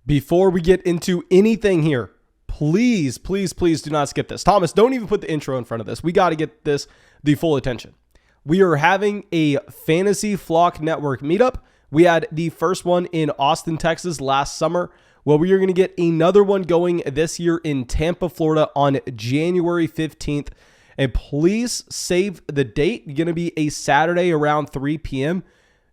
Before we get into anything here, please, please, please do not skip this. Thomas, don't even put the intro in front of this. We got to get this the full attention. We are having a Fantasy Flock Network meetup. We had the first one in Austin, Texas last summer. Well, we are going to get another one going this year in Tampa, Florida on January 15th. And please save the date. It's going to be a Saturday around 3 p.m.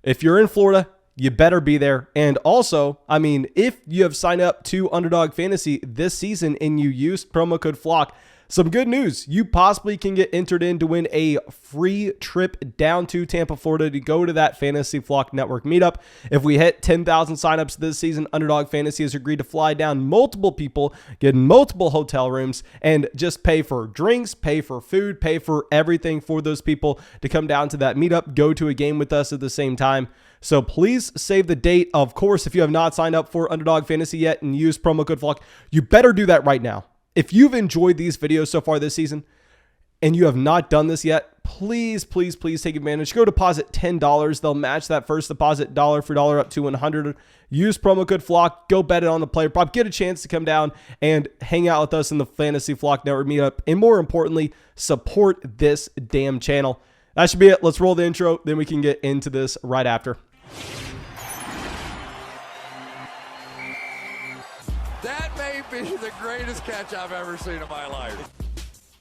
If you're in Florida, you better be there. And also, if you have signed up to Underdog Fantasy this season and you used promo code FLOCK, some good news. You possibly can get entered in to win a free trip down to Tampa, Florida to go to that Fantasy Flock Network meetup. If we hit 10,000 signups this season, Underdog Fantasy has agreed to fly down multiple people, get multiple hotel rooms, and just pay for drinks, pay for food, pay for everything for those people to come down to that meetup, go to a game with us at the same time. So please save the date. Of course, if you have not signed up for Underdog Fantasy yet and use promo code FLOCK, you better do that right now. If you've enjoyed these videos so far this season and you have not done this yet, please, please, please take advantage. Go deposit $10. They'll match that first deposit dollar for dollar up to $100. Use promo code FLOCK. Go bet it on the player prop. Get a chance to come down and hang out with us in the Fantasy Flock Network meetup. And more importantly, support this damn channel. That should be it. Let's roll the intro. Then we can get into this right after. That may be the greatest catch I've ever seen in my life.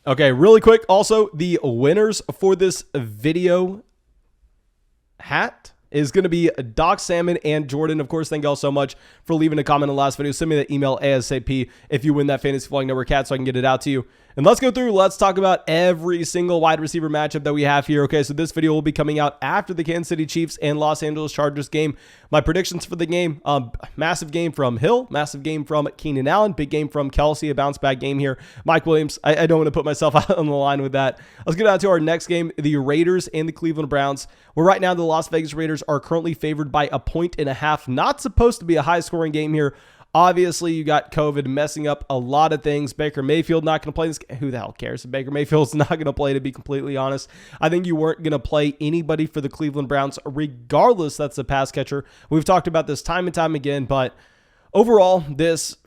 Okay, really quick. Also, the winners for this video hat is going to be Doc Salmon and Jordan. Of course, thank you all so much for leaving a comment in the last video. Send me that email ASAP if you win that Fantasy Flock Network hat so I can get it out to you. And let's go through. Let's talk about every single wide receiver matchup that we have here. Okay, so this video will be coming out after the Kansas City Chiefs and Los Angeles Chargers game. My predictions for the game, massive game from Hill, massive game from Keenan Allen, big game from Kelsey, a bounce back game here. Mike Williams, I don't want to put myself out on the line with that. Let's get out to our next game, the Raiders and the Cleveland Browns. Well, right now the Las Vegas Raiders are currently favored by 1.5. Not supposed to be a high scoring game here. Obviously, you got COVID messing up a lot of things. Baker Mayfield not going to play this game. Who the hell cares? Baker Mayfield's not going to play, to be completely honest. I think you weren't going to play anybody for the Cleveland Browns, regardless that's a pass catcher. We've talked about this time and time again, but overall, this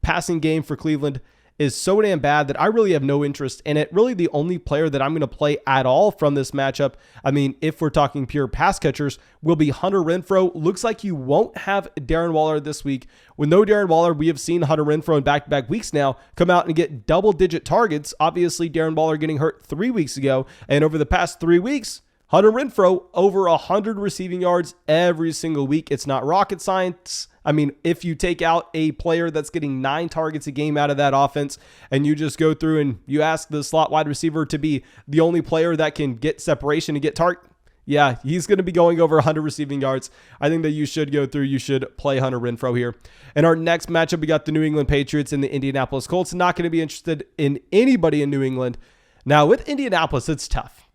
passing game for Cleveland is so damn bad that I really have no interest in it. Really, the only player that I'm going to play at all from this matchup, if we're talking pure pass catchers, will be Hunter Renfrow. Looks like you won't have Darren Waller this week. With no Darren Waller, we have seen Hunter Renfrow in back-to-back weeks now come out and get double-digit targets. Obviously, Darren Waller getting hurt 3 weeks ago, and over the past 3 weeks, Hunter Renfrow over 100 receiving yards every single week. It's not rocket science. If you take out a player that's getting 9 targets a game out of that offense and you just go through and you ask the slot wide receiver to be the only player that can get separation and get target, yeah, he's going to be going over 100 receiving yards. I think that you should go through. You should play Hunter Renfrow here. In our next matchup, we got the New England Patriots and the Indianapolis Colts. Not going to be interested in anybody in New England. Now, with Indianapolis, it's tough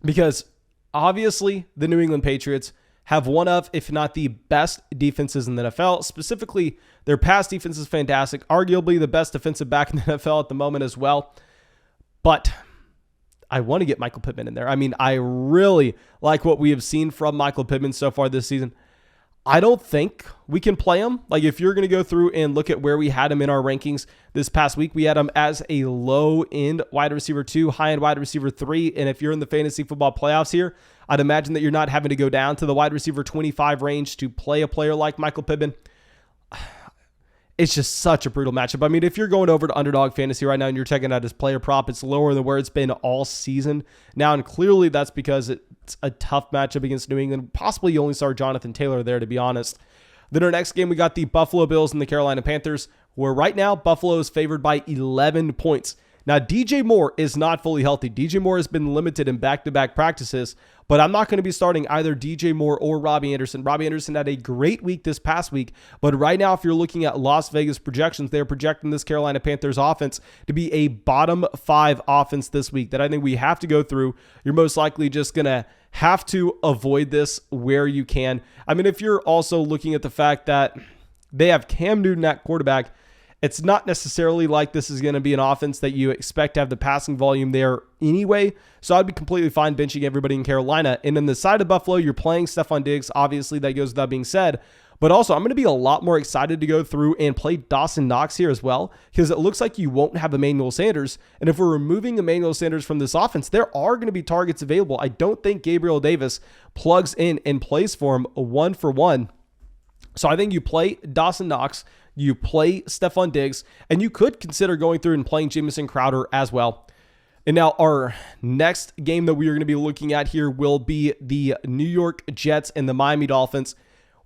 because obviously the New England Patriots have one of, if not the best defenses in the NFL. Specifically, their pass defense is fantastic. Arguably the best defensive back in the NFL at the moment as well. But I want to get Michael Pittman in there. I really like what we have seen from Michael Pittman so far this season. I don't think we can play him. If you're going to go through and look at where we had him in our rankings this past week, we had him as a low-end wide receiver 2, high-end wide receiver 3. And if you're in the fantasy football playoffs here, I'd imagine that you're not having to go down to the wide receiver 25 range to play a player like Michael Pittman. It's just such a brutal matchup. If you're going over to Underdog Fantasy right now and you're checking out his player prop, it's lower than where it's been all season now. And clearly that's because it's a tough matchup against New England. Possibly you only saw Jonathan Taylor there, to be honest. Then our next game, we got the Buffalo Bills and the Carolina Panthers, where right now Buffalo is favored by 11 points. Now, DJ Moore is not fully healthy. DJ Moore has been limited in back-to-back practices, but I'm not going to be starting either DJ Moore or Robbie Anderson. Robbie Anderson had a great week this past week, but right now, if you're looking at Las Vegas projections, they're projecting this Carolina Panthers offense to be a bottom 5 offense this week that I think we have to go through. You're most likely just going to have to avoid this where you can. If you're also looking at the fact that they have Cam Newton at quarterback, it's not necessarily like this is going to be an offense that you expect to have the passing volume there anyway. So I'd be completely fine benching everybody in Carolina. And on the side of Buffalo, you're playing Stephon Diggs. Obviously, that goes without being said. But also, I'm going to be a lot more excited to go through and play Dawson Knox here as well, because it looks like you won't have Emmanuel Sanders. And if we're removing Emmanuel Sanders from this offense, there are going to be targets available. I don't think Gabriel Davis plugs in and plays for him 1-for-1. So I think you play Dawson Knox, you play Stephon Diggs, and you could consider going through and playing Jamison Crowder as well. And now our next game that we are going to be looking at here will be the New York Jets and the Miami Dolphins,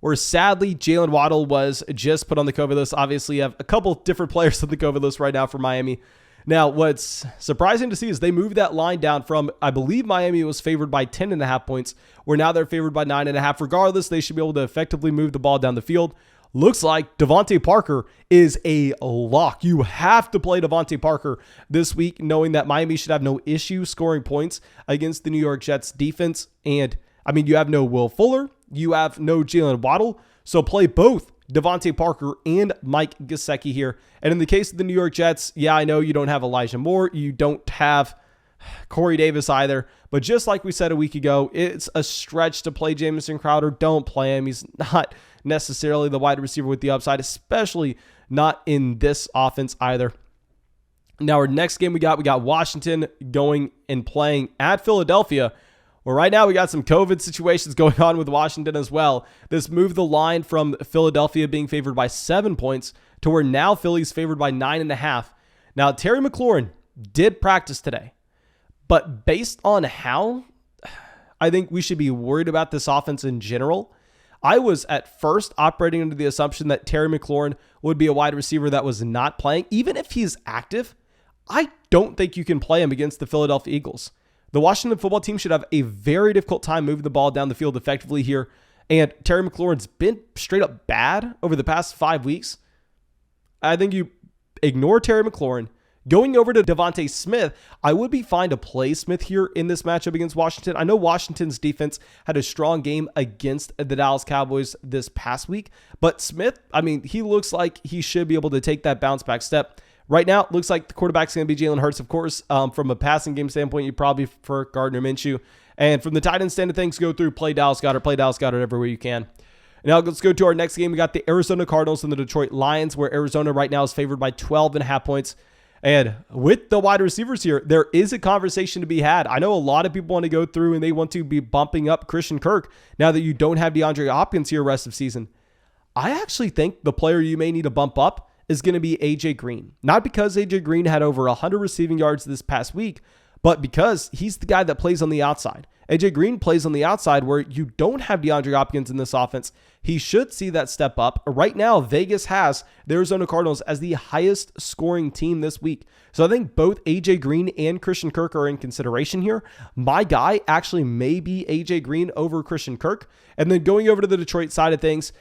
where sadly Jalen Waddle was just put on the COVID list. Obviously, you have a couple different players on the COVID list right now for Miami. Now, what's surprising to see is they moved that line down from, I believe Miami was favored by 10.5 points, where now they're favored by 9.5. Regardless, they should be able to effectively move the ball down the field. Looks like Devontae Parker is a lock. You have to play Devontae Parker this week, knowing that Miami should have no issue scoring points against the New York Jets defense. And, I mean, you have no Will Fuller. You have no Jalen Waddle. So play both Devontae Parker and Mike Gesicki here. And in the case of the New York Jets, yeah, I know you don't have Elijah Moore. You don't have Corey Davis either. But just like we said a week ago, it's a stretch to play Jamison Crowder. Don't play him. He's not necessarily the wide receiver with the upside, especially not in this offense either. Now, our next game we got Washington going and playing at Philadelphia. Well, right now we got some COVID situations going on with Washington as well. This moved the line from Philadelphia being favored by 7 points to where now Philly's favored by 9.5. Now, Terry McLaurin did practice today, but based on how I think we should be worried about this offense in general, I was at first operating under the assumption that Terry McLaurin would be a wide receiver that was not playing. Even if he's active, I don't think you can play him against the Philadelphia Eagles. The Washington football team should have a very difficult time moving the ball down the field effectively here. And Terry McLaurin's been straight up bad over the past 5 weeks. I think you ignore Terry McLaurin. Going over to Devontae Smith, I would be fine to play Smith here in this matchup against Washington. I know Washington's defense had a strong game against the Dallas Cowboys this past week, but Smith, I mean, he looks like he should be able to take that bounce back step. Right now, it looks like the quarterback's going to be Jalen Hurts. Of course, from a passing game standpoint, you probably prefer Gardner Minshew. And from the tight end stand of things, go through, play Dallas Goedert everywhere you can. Now let's go to our next game. We got the Arizona Cardinals and the Detroit Lions, where Arizona right now is favored by 12.5 points. And with the wide receivers here, there is a conversation to be had. I know a lot of people want to go through and they want to be bumping up Christian Kirk now that you don't have DeAndre Hopkins here rest of season. I actually think the player you may need to bump up is going to be AJ Green. Not because AJ Green had over 100 receiving yards this past week, but because he's the guy that plays on the outside. AJ Green plays on the outside where you don't have DeAndre Hopkins in this offense. He should see that step up. Right now, Vegas has the Arizona Cardinals as the highest scoring team this week. So I think both AJ Green and Christian Kirk are in consideration here. My guy actually may be AJ Green over Christian Kirk. And then going over to the Detroit side of things,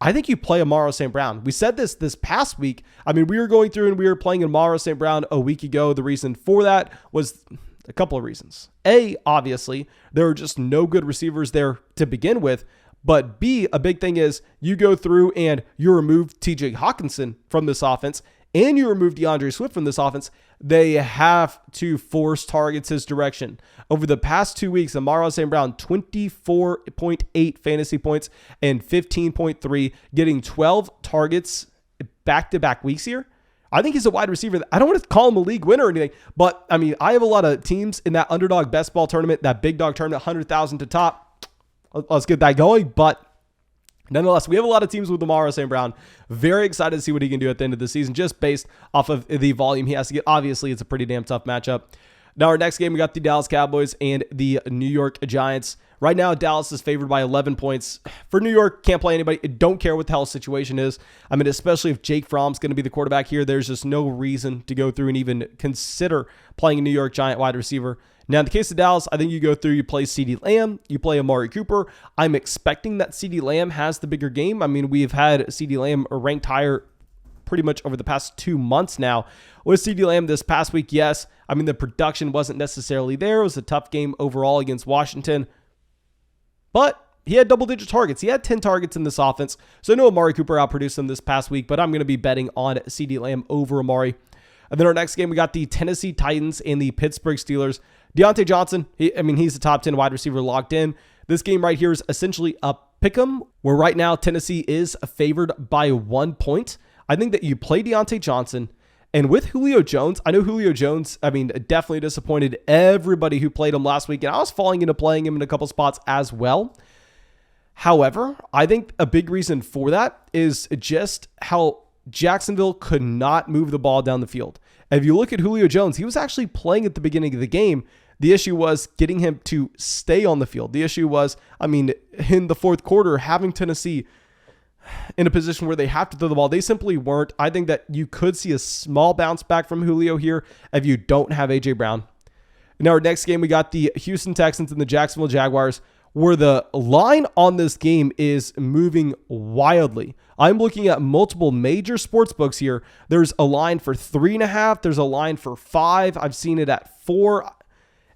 I think you play Amaro St. Brown. We said this past week. I mean, we were going through and we were playing Amaro St. Brown a week ago. The reason for that was a couple of reasons. A, obviously, there are just no good receivers there to begin with. But B, a big thing is you go through and you remove TJ Hawkinson from this offense and you remove DeAndre Swift from this offense. They have to force targets his direction. Over the past 2 weeks, Amaro St. Brown, 24.8 fantasy points and 15.3, getting 12 targets back-to-back weeks here. I think he's a wide receiver. I don't want to call him a league winner or anything, but I mean, I have a lot of teams in that underdog best ball tournament, that big dog tournament, 100,000 to top. Let's get that going. But nonetheless, we have a lot of teams with Amaro St. Brown. Very excited to see what he can do at the end of the season, just based off of the volume he has to get. Obviously, it's a pretty damn tough matchup. Now, our next game, we got the Dallas Cowboys and the New York Giants. Right now, Dallas is favored by 11 points. For New York, can't play anybody. Don't care what the hell the situation is. I mean, especially if Jake Fromm's going to be the quarterback here, there's just no reason to go through and even consider playing a New York Giant wide receiver. Now, in the case of Dallas, I think you go through, you play CeeDee Lamb, you play Amari Cooper. I'm expecting that CeeDee Lamb has the bigger game. I mean, we've had CeeDee Lamb ranked higher pretty much over the past 2 months now. With CeeDee Lamb this past week, yes. I mean, the production wasn't necessarily there. It was a tough game overall against Washington. But he had double-digit targets. He had 10 targets in this offense. So I know Amari Cooper outproduced him this past week, but I'm going to be betting on CeeDee Lamb over Amari. And then our next game, we got the Tennessee Titans and the Pittsburgh Steelers. Deontay Johnson, he's the top 10 wide receiver locked in. This game right here is essentially a pick'em, where right now Tennessee is favored by 1 point. I think that you play Deontay Johnson, and with Julio Jones, I know Julio Jones, definitely disappointed everybody who played him last week, and I was falling into playing him in a couple spots as well. However, I think a big reason for that is just how Jacksonville could not move the ball down the field. If you look at Julio Jones, he was actually playing at the beginning of the game. The issue was getting him to stay on the field. The issue was, in the fourth quarter, having Tennessee in a position where they have to throw the ball. They simply weren't. I think that you could see a small bounce back from Julio here if you don't have A.J. Brown. Now, our next game, we got the Houston Texans and the Jacksonville Jaguars, where the line on this game is moving wildly. I'm looking at multiple major sports books here. There's a line for 3.5. There's a line for 5. I've seen it at 4.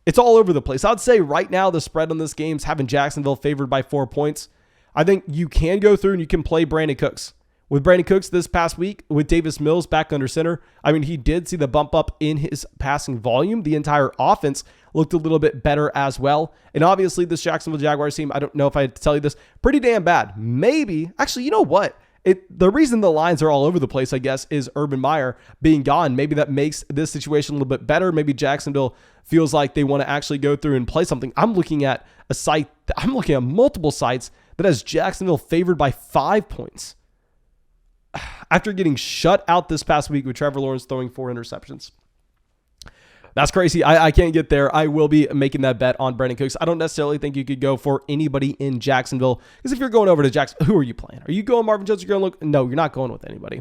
It's all over the place. I'd say right now the spread on this game is having Jacksonville favored by 4 points. I think you can go through and you can play Brandon Cooks. With Brandon Cooks this past week, with Davis Mills back under center, he did see the bump up in his passing volume. The entire offense looked a little bit better as well. And obviously this Jacksonville Jaguars team, I don't know if I had to tell you this, pretty damn bad. Maybe, actually, you know what? The reason the lines are all over the place, I guess, is Urban Meyer being gone. Maybe that makes this situation a little bit better. Maybe Jacksonville feels like they want to actually go through and play something. I'm looking at multiple sites that has Jacksonville favored by 5 points. After getting shut out this past week with Trevor Lawrence throwing 4 interceptions. That's crazy. I can't get there. I will be making that bet on Brandon Cooks. I don't necessarily think you could go for anybody in Jacksonville, because if you're going over to Jacksonville, who are you playing? Are you going Marvin Jones? No, you're not going with anybody.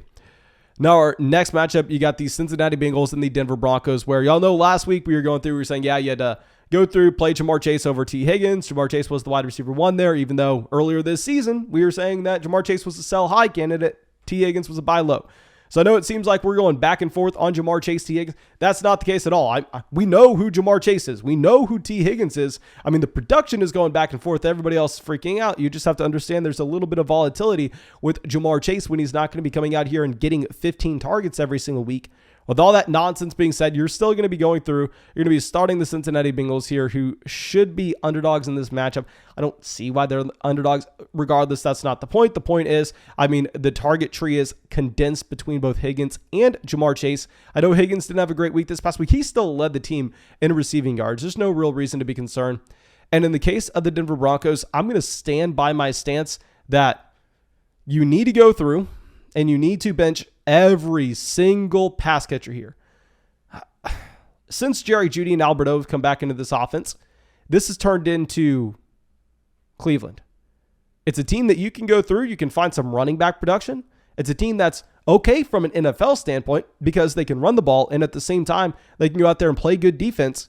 Now, our next matchup, you got the Cincinnati Bengals and the Denver Broncos, where y'all know last week we were saying, you had to go through, play Jamar Chase over T. Higgins. Jamar Chase was the wide receiver 1 there, even though earlier this season we were saying that Jamar Chase was a sell high candidate. T. Higgins was a buy low. So I know it seems like we're going back and forth on Jamar Chase, T. Higgins. That's not the case at all. We know who Jamar Chase is. We know who T. Higgins is. The production is going back and forth. Everybody else is freaking out. You just have to understand there's a little bit of volatility with Jamar Chase when he's not going to be coming out here and getting 15 targets every single week. With all that nonsense being said, you're still going to be going through. You're going to be starting the Cincinnati Bengals here, who should be underdogs in this matchup. I don't see why they're underdogs. Regardless, that's not the point. The point is, the target tree is condensed between both Higgins and Jamar Chase. I know Higgins didn't have a great week this past week. He still led the team in receiving yards. There's no real reason to be concerned. And in the case of the Denver Broncos, I'm going to stand by my stance that you need to go through and you need to bench every single pass catcher here. Since Jerry Jeudy and Albert O have come back into this offense, this has turned into Cleveland. It's a team that you can go through. You can find some running back production. It's a team that's okay from an NFL standpoint because they can run the ball, and at the same time, they can go out there and play good defense.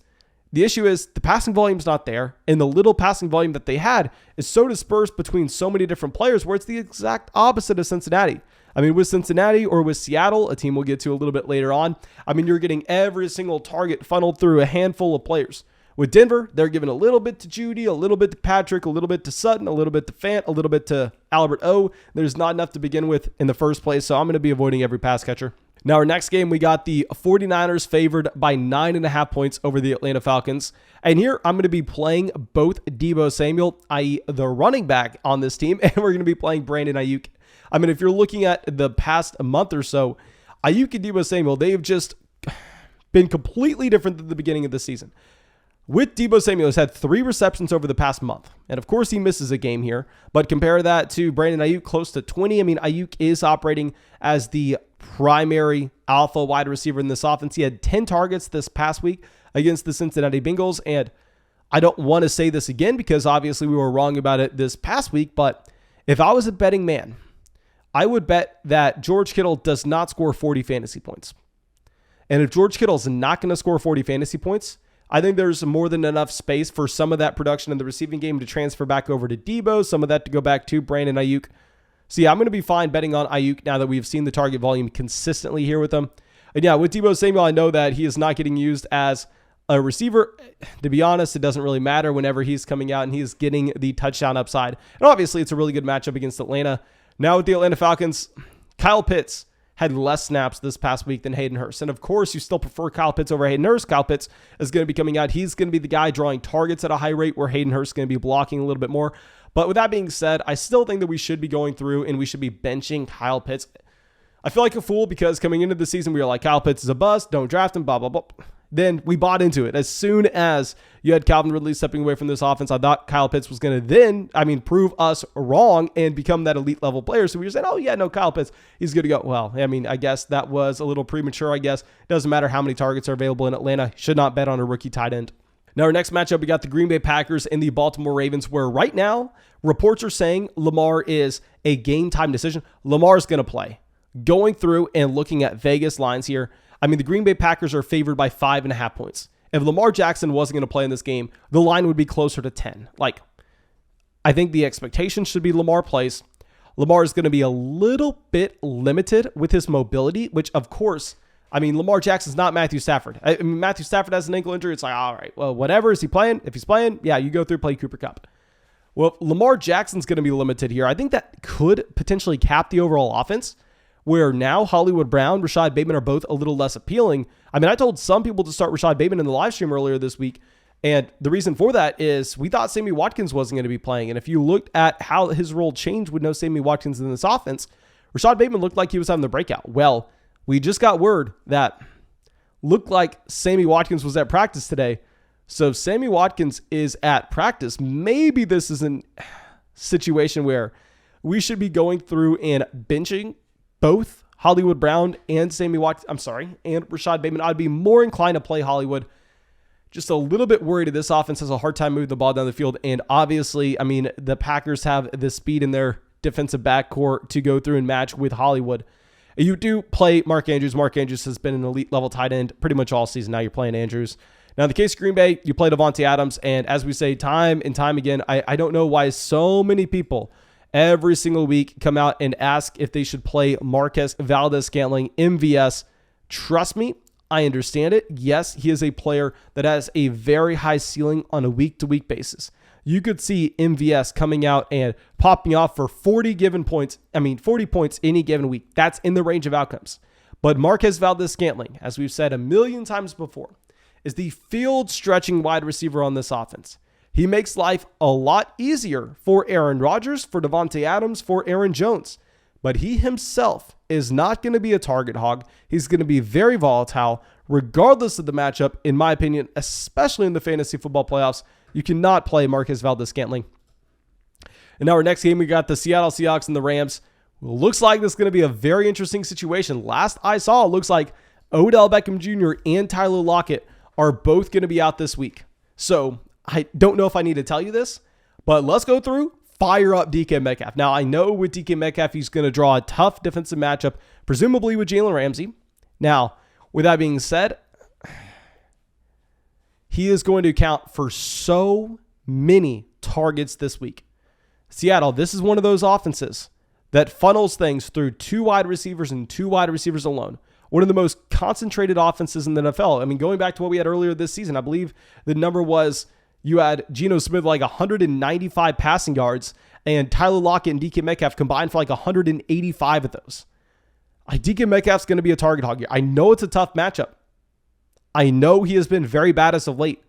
The issue is the passing volume's not there, and the little passing volume that they had is so dispersed between so many different players where it's the exact opposite of Cincinnati. With Cincinnati or with Seattle, a team we'll get to a little bit later on, you're getting every single target funneled through a handful of players. With Denver, they're giving a little bit to Jeudy, a little bit to Patrick, a little bit to Sutton, a little bit to Fant, a little bit to Albert O. There's not enough to begin with in the first place, so I'm going to be avoiding every pass catcher. Now, our next game, we got the 49ers favored by 9.5 points over the Atlanta Falcons. And here, I'm going to be playing both Deebo Samuel, i.e. the running back on this team, and we're going to be playing Brandon Ayuk. If you're looking at the past month or so, Ayuk and Deebo Samuel, they've just been completely different than the beginning of the season. With Deebo Samuel, he's had 3 receptions over the past month. And of course, he misses a game here. But compare that to Brandon Ayuk, close to 20. Ayuk is operating as the primary alpha wide receiver in this offense. He had 10 targets this past week against the Cincinnati Bengals. And I don't want to say this again because obviously we were wrong about it this past week. But if I was a betting man, I would bet that George Kittle does not score 40 fantasy points. And if George Kittle is not going to score 40 fantasy points, I think there's more than enough space for some of that production in the receiving game to transfer back over to Deebo, some of that to go back to Brandon Ayuk. So yeah, I'm going to be fine betting on Ayuk now that we've seen the target volume consistently here with him. And yeah, with Deebo Samuel, I know that he is not getting used as a receiver. To be honest, it doesn't really matter whenever he's coming out and he's getting the touchdown upside. And obviously, it's a really good matchup against Atlanta. Now with the Atlanta Falcons, Kyle Pitts had less snaps this past week than Hayden Hurst. And of course, you still prefer Kyle Pitts over Hayden Hurst. Kyle Pitts is going to be coming out. He's going to be the guy drawing targets at a high rate, where Hayden Hurst is going to be blocking a little bit more. But with that being said, I still think that we should be going through and we should be benching Kyle Pitts. I feel like a fool because coming into the season, we were like, Kyle Pitts is a bust, don't draft him, blah, blah, blah. Then we bought into it. As soon as you had Calvin Ridley stepping away from this offense, I thought Kyle Pitts was going to prove us wrong and become that elite level player. So we were saying, oh yeah, no, Kyle Pitts, he's good to go. Well, I guess that was a little premature, I guess. It doesn't matter how many targets are available in Atlanta. Should not bet on a rookie tight end. Now, our next matchup, we got the Green Bay Packers and the Baltimore Ravens, where right now, reports are saying Lamar is a game time decision. Lamar's going to play. Going through and looking at Vegas lines here, the Green Bay Packers are favored by 5.5 points. If Lamar Jackson wasn't going to play in this game, the line would be closer to 10. I think the expectation should be Lamar plays. Lamar is going to be a little bit limited with his mobility, which of course, Lamar Jackson's not Matthew Stafford. Matthew Stafford has an ankle injury. It's like, all right, well, whatever. Is he playing? If he's playing, yeah, you go through, play Cooper Kupp. Well, Lamar Jackson's going to be limited here. I think that could potentially cap the overall offense, where now Hollywood Brown, Rashad Bateman are both a little less appealing. I told some people to start Rashad Bateman in the live stream earlier this week, and the reason for that is we thought Sammy Watkins wasn't going to be playing, and if you looked at how his role changed with no Sammy Watkins in this offense, Rashad Bateman looked like he was having the breakout. Well, we just got word that looked like Sammy Watkins was at practice today. So if Sammy Watkins is at practice, maybe this is a situation where we should be going through and benching both Hollywood Brown and and Rashad Bateman. I'd be more inclined to play Hollywood. Just a little bit worried that this offense has a hard time moving the ball down the field. And obviously, the Packers have the speed in their defensive backcourt to go through and match with Hollywood. You do play Mark Andrews. Mark Andrews has been an elite level tight end pretty much all season. Now you're playing Andrews. Now, in the case of Green Bay, you play Devontae Adams. And as we say time and time again, I don't know why so many people every single week come out and ask if they should play Marquez Valdes-Scantling, MVS. Trust me, I understand it. Yes, he is a player that has a very high ceiling on a week-to-week basis. You could see MVS coming out and popping off for 40 points any given week. That's in the range of outcomes. But Marquez Valdes-Scantling, as we've said a million times before, is the field-stretching wide receiver on this offense. He makes life a lot easier for Aaron Rodgers, for Devontae Adams, for Aaron Jones. But he himself is not going to be a target hog. He's going to be very volatile, regardless of the matchup, in my opinion, especially in the fantasy football playoffs. You cannot play Marquez Valdes-Scantling. And now our next game, we got the Seattle Seahawks and the Rams. Looks like this is going to be a very interesting situation. Last I saw, it looks like Odell Beckham Jr. and Tyler Lockett are both going to be out this week. So I don't know if I need to tell you this, but let's go through, fire up DK Metcalf. Now, I know with DK Metcalf, he's going to draw a tough defensive matchup, presumably with Jalen Ramsey. Now, with that being said, he is going to account for so many targets this week. Seattle, this is one of those offenses that funnels things through two wide receivers and two wide receivers alone. One of the most concentrated offenses in the NFL. Going back to what we had earlier this season, I believe the number was you had Geno Smith like 195 passing yards, and Tyler Lockett and DK Metcalf combined for like 185 of those. DK Metcalf's going to be a target hog here. I know it's a tough matchup. I know he has been very bad as of late,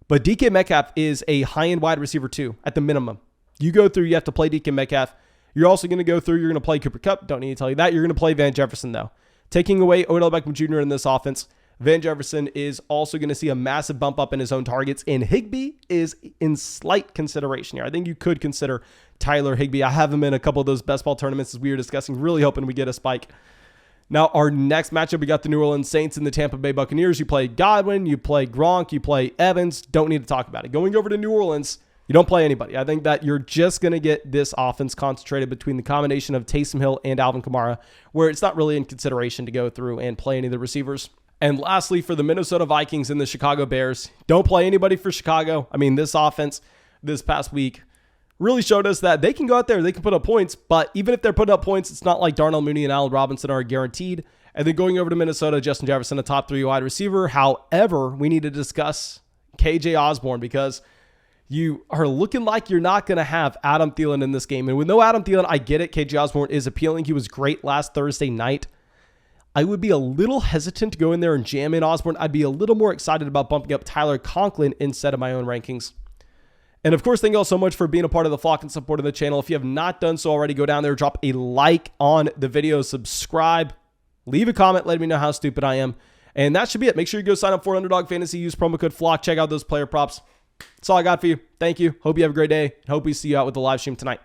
but DK Metcalf is a high-end wide receiver too, at the minimum. You go through, you have to play DK Metcalf. You're also going to go through, you're going to play Cooper Kupp. Don't need to tell you that. You're going to play Van Jefferson though. Taking away Odell Beckham Jr. in this offense, Van Jefferson is also going to see a massive bump up in his own targets, and Higbee is in slight consideration here. I think you could consider Tyler Higbee. I have him in a couple of those best ball tournaments as we were discussing, really hoping we get a spike. Now, our next matchup, we got the New Orleans Saints and the Tampa Bay Buccaneers. You play Godwin, you play Gronk, you play Evans. Don't need to talk about it. Going over to New Orleans, you don't play anybody. I think that you're just going to get this offense concentrated between the combination of Taysom Hill and Alvin Kamara, where it's not really in consideration to go through and play any of the receivers. And lastly, for the Minnesota Vikings and the Chicago Bears, don't play anybody for Chicago. This offense this past week really showed us that they can go out there, they can put up points, but even if they're putting up points, it's not like Darnell Mooney and Allen Robinson are guaranteed. And then going over to Minnesota, Justin Jefferson, a top 3 wide receiver. However, we need to discuss KJ Osborne because you are looking like you're not going to have Adam Thielen in this game. And with no Adam Thielen, I get it. KJ Osborne is appealing. He was great last Thursday night. I would be a little hesitant to go in there and jam in Osborne. I'd be a little more excited about bumping up Tyler Conklin instead of my own rankings. And of course, thank you all so much for being a part of the flock and supporting the channel. If you have not done so already, go down there, drop a like on the video, subscribe, leave a comment, let me know how stupid I am. And that should be it. Make sure you go sign up for Underdog Fantasy, use promo code FLOCK, check out those player props. That's all I got for you. Thank you. Hope you have a great day. Hope we see you out with the live stream tonight.